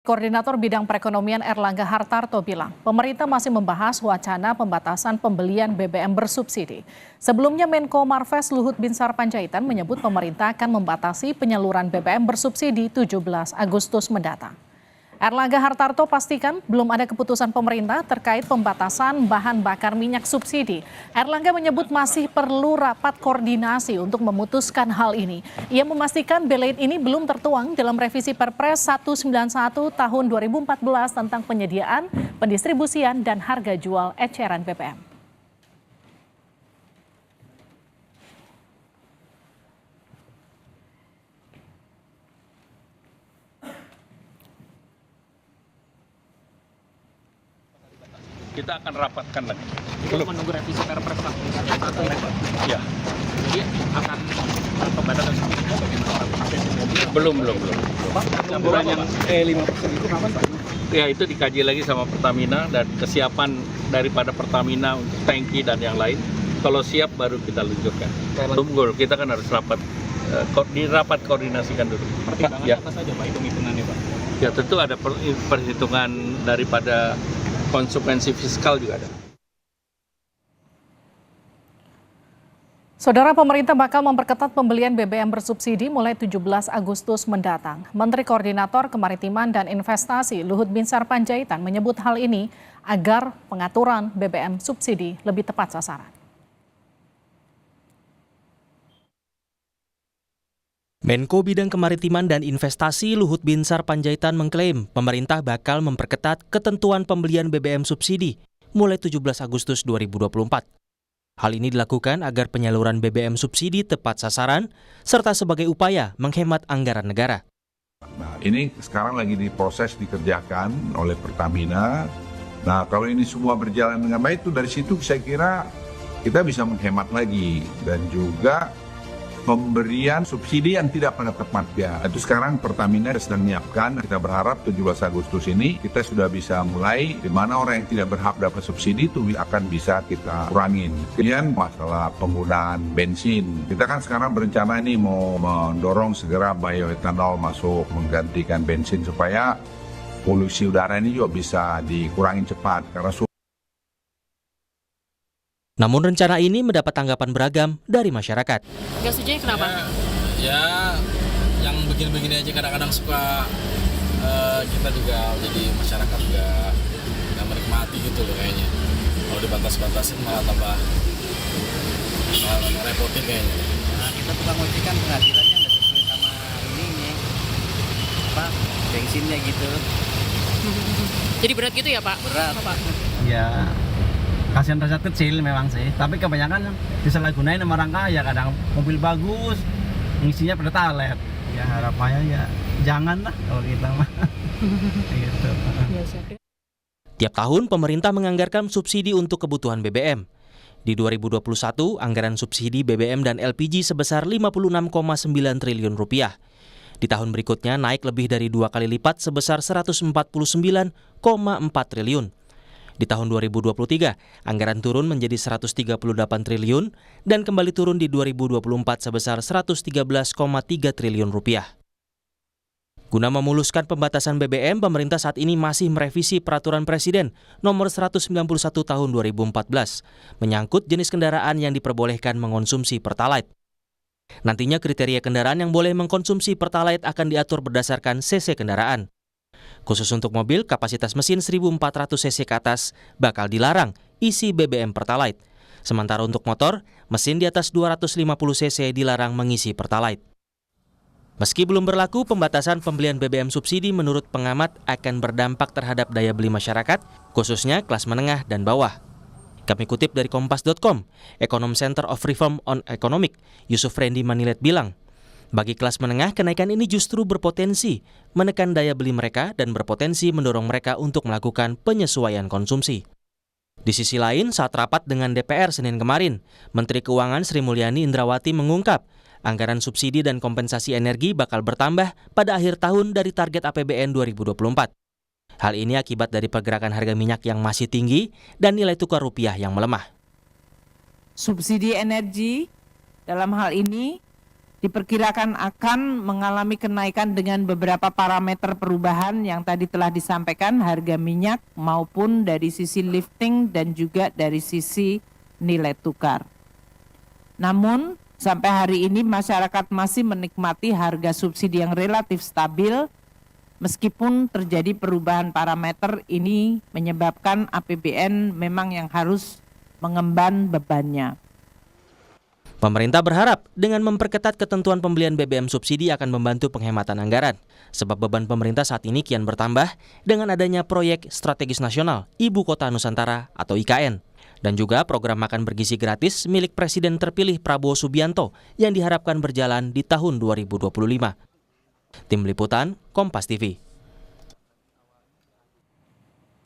Koordinator Bidang Perekonomian Erlangga Hartarto bilang, pemerintah masih membahas wacana pembatasan pembelian BBM bersubsidi. Sebelumnya Menko Marves Luhut Binsar Panjaitan menyebut pemerintah akan membatasi penyaluran BBM bersubsidi 17 Agustus mendatang. Erlangga Hartarto pastikan belum ada keputusan pemerintah terkait pembatasan bahan bakar minyak subsidi. Erlangga menyebut masih perlu rapat koordinasi untuk memutuskan hal ini. Ia memastikan belait ini belum tertuang dalam revisi Perpres 191 tahun 2014 tentang penyediaan, pendistribusian, dan harga jual eceran BBM. Kita akan rapatkan lagi. Belum menunggu revisi Perpres 191 ya. Jadi akan pembatasan subsidinya bagaimana Pak? Belum. Campuran yang 5% itu kapan Pak? Ya, itu dikaji lagi sama Pertamina dan kesiapan daripada Pertamina untuk tangki dan yang lain. Kalau siap baru kita luncurkan. Tunggu, kita kan harus rapat koordinasikan dulu. Pertimbangannya apa saja Pak, hitung-hitungannya Pak? Ya, tentu ada perhitungan daripada konsekuensi fiskal juga ada. Saudara, pemerintah bakal memperketat pembelian BBM bersubsidi mulai 17 Agustus mendatang. Menteri Koordinator Kemaritiman dan Investasi Luhut Binsar Panjaitan menyebut hal ini agar pengaturan BBM subsidi lebih tepat sasaran. Menko Bidang Kemaritiman dan Investasi Luhut Binsar Panjaitan mengklaim pemerintah bakal memperketat ketentuan pembelian BBM subsidi mulai 17 Agustus 2024. Hal ini dilakukan agar penyaluran BBM subsidi tepat sasaran serta sebagai upaya menghemat anggaran negara. Nah, ini sekarang lagi diproses dikerjakan oleh Pertamina. Nah, kalau ini semua berjalan dengan baik, itu dari situ saya kira kita bisa menghemat lagi dan juga pemberian subsidi yang tidak pada tempatnya. Itu sekarang Pertamina sedang menyiapkan. Kita berharap 17 Agustus ini kita sudah bisa mulai di mana orang yang tidak berhak dapat subsidi itu akan bisa kita kurangin. Kemudian masalah penggunaan bensin. Kita kan sekarang berencana ini mau mendorong segera bioetanol masuk menggantikan bensin supaya polusi udara ini juga bisa dikurangin cepat karena Namun rencana ini mendapat tanggapan beragam dari masyarakat. Nggak setuju kenapa? Ya, yang begini-begini aja kadang-kadang suka kita juga jadi masyarakat nggak menikmati gitu loh kayaknya. Kalau dibatas-batasin malah tambah repotin kayaknya. Nah, kita tukang ojek kan penghasilannya nggak sesuai sama ininya, bensinnya gitu. Jadi berat gitu ya Pak? Berat. Pak? Ya. Kasihan rakyat kecil memang sih, tapi kebanyakan disalahgunain sama orang kaya. Kadang mobil bagus, ngisinya pertalite. Ya harapannya ya janganlah kalau kita mah. Gitu. Tiap tahun pemerintah menganggarkan subsidi untuk kebutuhan BBM. Di 2021, anggaran subsidi BBM dan LPG sebesar 56,9 triliun rupiah. Di tahun berikutnya naik lebih dari 2 kali lipat sebesar 149,4 triliun. Di tahun 2023, anggaran turun menjadi 138 triliun dan kembali turun di 2024 sebesar 113,3 triliun rupiah. Guna memuluskan pembatasan BBM, pemerintah saat ini masih merevisi Peraturan Presiden Nomor 191 Tahun 2014 menyangkut jenis kendaraan yang diperbolehkan mengonsumsi Pertalite. Nantinya kriteria kendaraan yang boleh mengkonsumsi Pertalite akan diatur berdasarkan cc kendaraan. Khusus untuk mobil, kapasitas mesin 1.400 cc ke atas bakal dilarang isi BBM Pertalite. Sementara untuk motor, mesin di atas 250 cc dilarang mengisi Pertalite. Meski belum berlaku, pembatasan pembelian BBM subsidi menurut pengamat akan berdampak terhadap daya beli masyarakat, khususnya kelas menengah dan bawah. Kami kutip dari Kompas.com, Ekonom Center of Reform on Economic, Yusuf Randy Manilet bilang, bagi kelas menengah, kenaikan ini justru berpotensi menekan daya beli mereka dan berpotensi mendorong mereka untuk melakukan penyesuaian konsumsi. Di sisi lain, saat rapat dengan DPR Senin kemarin, Menteri Keuangan Sri Mulyani Indrawati mengungkap anggaran subsidi dan kompensasi energi bakal bertambah pada akhir tahun dari target APBN 2024. Hal ini akibat dari pergerakan harga minyak yang masih tinggi dan nilai tukar rupiah yang melemah. Subsidi energi dalam hal ini diperkirakan akan mengalami kenaikan dengan beberapa parameter perubahan yang tadi telah disampaikan, harga minyak maupun dari sisi lifting dan juga dari sisi nilai tukar. Namun sampai hari ini masyarakat masih menikmati harga subsidi yang relatif stabil meskipun terjadi perubahan parameter. Ini menyebabkan APBN memang yang harus mengemban bebannya. Pemerintah berharap dengan memperketat ketentuan pembelian BBM subsidi akan membantu penghematan anggaran. Sebab beban pemerintah saat ini kian bertambah dengan adanya proyek strategis nasional Ibu Kota Nusantara atau IKN. Dan juga program makan bergizi gratis milik Presiden terpilih Prabowo Subianto yang diharapkan berjalan di tahun 2025. Tim Liputan, Kompas TV.